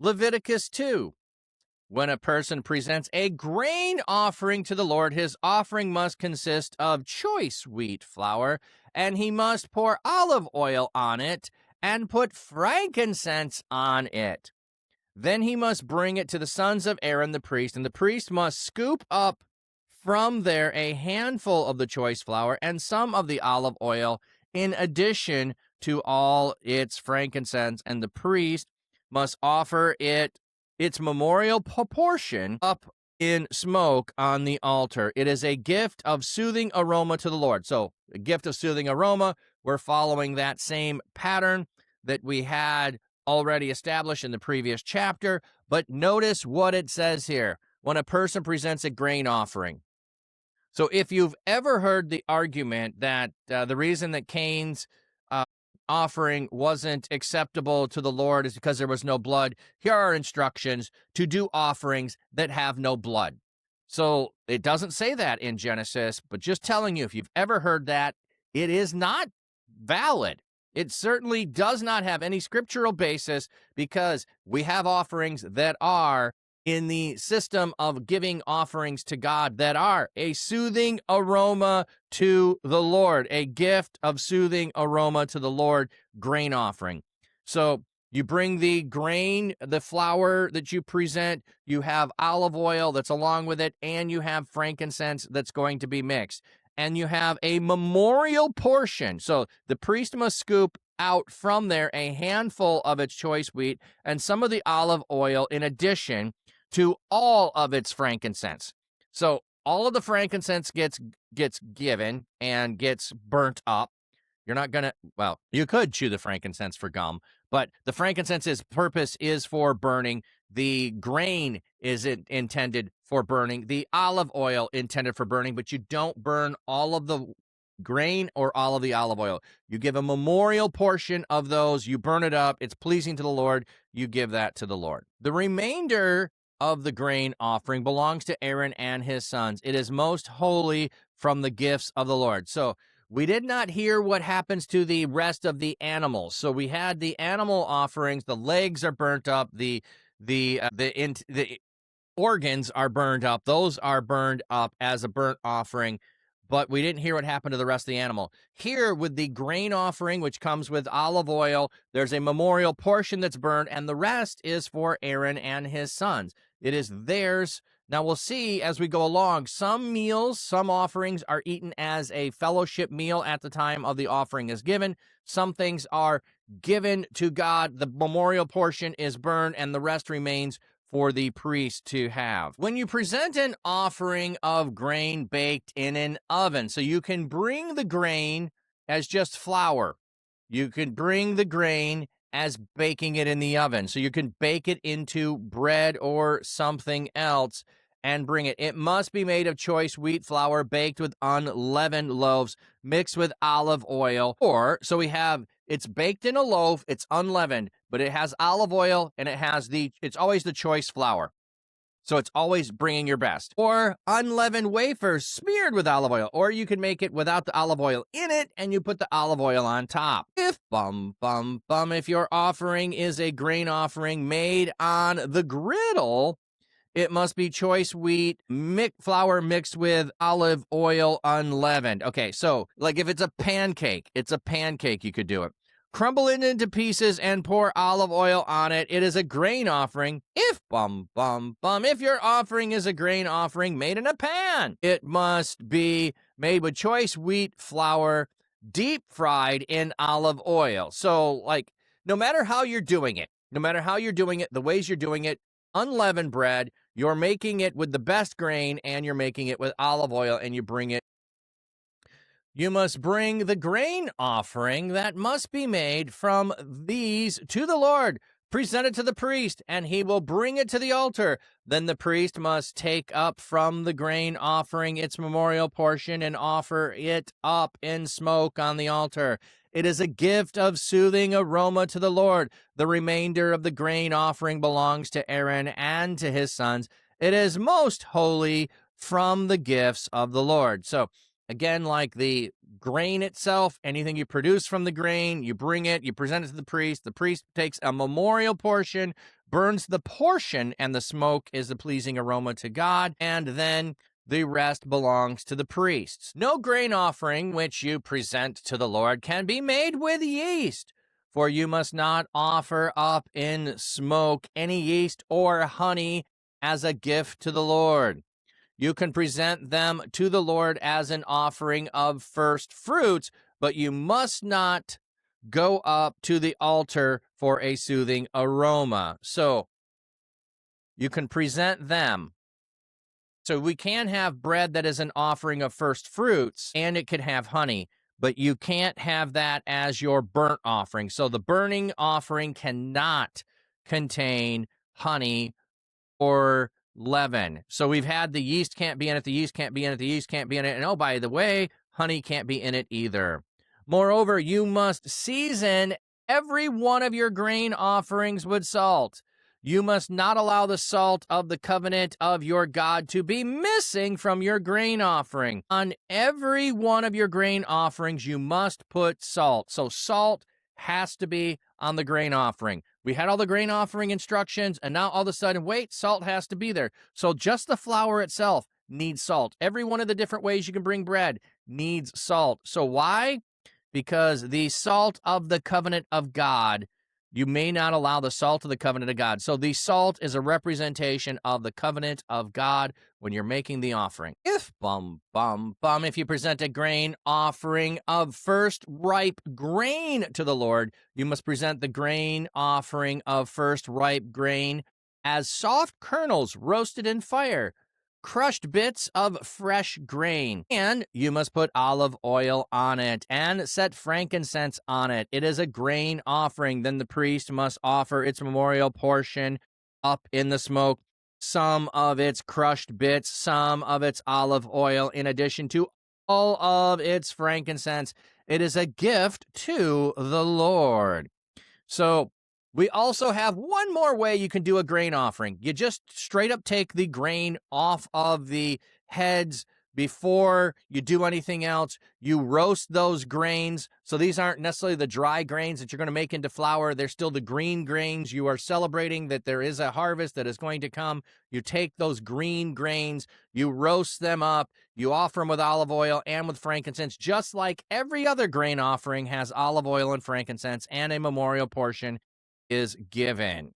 Leviticus 2. When a person presents a grain offering to the Lord, his offering must consist of choice wheat flour, and he must pour olive oil on it and put frankincense on it. Then he must bring it to the sons of Aaron the priest, and the priest must scoop up from there a handful of the choice flour and some of the olive oil in addition to all its frankincense, and the priest must offer its memorial proportion up in smoke on the altar. It is a gift of soothing aroma to the Lord. So, a gift of soothing aroma, we're following that same pattern that we had already established in the previous chapter. But notice what it says here when a person presents a grain offering. So, if you've ever heard the argument that the reason that Cain's offering wasn't acceptable to the Lord is because there was no blood, here are instructions to do offerings that have no blood. So it doesn't say that in Genesis, but just telling you, if you've ever heard that, it is not valid. It certainly does not have any scriptural basis, because we have offerings that are in the system of giving offerings to God that are a soothing aroma to the Lord, a gift of soothing aroma to the Lord, grain offering. So you bring the grain, the flour that you present, you have olive oil that's along with it, and you have frankincense that's going to be mixed. And you have a memorial portion. So the priest must scoop out from there a handful of its choice wheat and some of the olive oil in addition to all of its frankincense. So all of the frankincense gets given and gets burnt up. You're not going to, well, you could chew the frankincense for gum, but the frankincense's purpose is for burning. The grain is intended for burning. The olive oil intended for burning, but you don't burn all of the grain or all of the olive oil. You give a memorial portion of those. You burn it up. It's pleasing to the Lord. You give that to the Lord. The remainder of the grain offering belongs to Aaron and his sons. It is most holy from the gifts of the Lord. So we did not hear what happens to the rest of the animals. So we had the animal offerings. The legs are burnt up. The organs are burned up. Those are burned up as a burnt offering. But we didn't hear what happened to the rest of the animal. Here, with the grain offering, which comes with olive oil, there's a memorial portion that's burned, and the rest is for Aaron and his sons. It is theirs. Now, we'll see as we go along, some meals, some offerings are eaten as a fellowship meal at the time of the offering is given. Some things are given to God. The memorial portion is burned, and the rest remains for the priest to have. When you present an offering of grain baked in an oven, so you can bring the grain as just flour. You can bring the grain as baking it in the oven. So you can bake it into bread or something else and bring it. It must be made of choice wheat flour baked with unleavened loaves mixed with olive oil. Or, so we have, it's baked in a loaf, it's unleavened, but it has olive oil and it's always the choice flour. So it's always bringing your best. Or unleavened wafers smeared with olive oil. Or you can make it without the olive oil in it and you put the olive oil on top. If your offering is a grain offering made on the griddle, it must be choice wheat flour mixed with olive oil unleavened. Okay, so like if it's a pancake, you could do it. Crumble it into pieces and pour olive oil on it. It is a grain offering. If your offering is a grain offering made in a pan, it must be made with choice wheat flour, deep fried in olive oil. So like, no matter how you're doing it, the ways you're doing it, unleavened bread, you're making it with the best grain and you're making it with olive oil and you bring it. You must bring the grain offering that must be made from these to the Lord, present it to the priest, and he will bring it to the altar. Then the priest must take up from the grain offering its memorial portion and offer it up in smoke on the altar. It is a gift of soothing aroma to the Lord. The remainder of the grain offering belongs to Aaron and to his sons. It is most holy from the gifts of the Lord. So, again, like the grain itself, anything you produce from the grain, you bring it, you present it to the priest. The priest takes a memorial portion, burns the portion, and the smoke is a pleasing aroma to God, and then the rest belongs to the priests. No grain offering which you present to the Lord can be made with yeast, for you must not offer up in smoke any yeast or honey as a gift to the Lord. You can present them to the Lord as an offering of first fruits, but you must not go up to the altar for a soothing aroma. So you can present them. So we can have bread that is an offering of first fruits, and it could have honey, but you can't have that as your burnt offering. So the burning offering cannot contain honey or leaven. So we've had the yeast can't be in it, the yeast can't be in it, the yeast can't be in it. And oh, by the way, honey can't be in it either. Moreover, you must season every one of your grain offerings with salt. You must not allow the salt of the covenant of your God to be missing from your grain offering. On every one of your grain offerings, you must put salt. So salt has to be on the grain offering. We had all the grain offering instructions, and now all of a sudden, wait, salt has to be there. So just the flour itself needs salt. Every one of the different ways you can bring bread needs salt. So why? Because the salt of the covenant of God, you may not allow the salt of the covenant of God. So the salt is a representation of the covenant of God when you're making the offering. If you present a grain offering of first ripe grain to the Lord, you must present the grain offering of first ripe grain as soft kernels roasted in fire, crushed bits of fresh grain, and you must put olive oil on it and set frankincense on it. It is a grain offering. Then the priest must offer its memorial portion up in the smoke, some of its crushed bits, some of its olive oil, in addition to all of its frankincense. It is a gift to the Lord. So we also have one more way you can do a grain offering. You just straight up take the grain off of the heads before you do anything else. You roast those grains. So these aren't necessarily the dry grains that you're going to make into flour. They're still the green grains. You are celebrating that there is a harvest that is going to come. You take those green grains, you roast them up, you offer them with olive oil and with frankincense, just like every other grain offering has olive oil and frankincense, and a memorial portion is given.